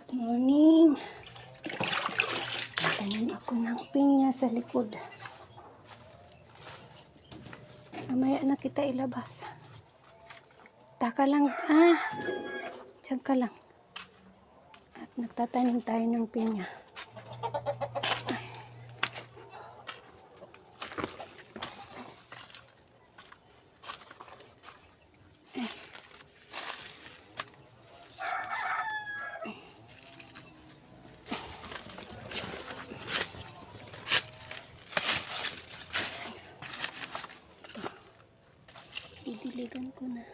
Morning. Tanim ako ng pinya sa likod. Mamaya na kita ilabas. Taka lang. Diyan ka lang. At nagtatanim tayo ng pinya. Didiligan ko na.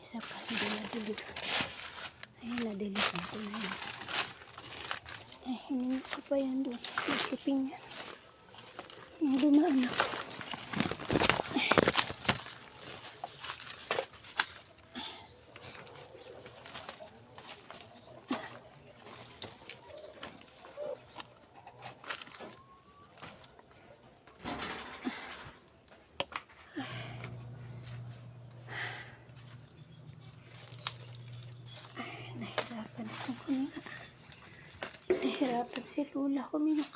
Isa pa, hindi nadiligan. Ayun, nadiligan ko na yun. Ay, hiningi ko pa yan doon sa nagpiping yan. Nung dumaan ako. Nahirapan ako huminga. Nahirapan si Lola huminga.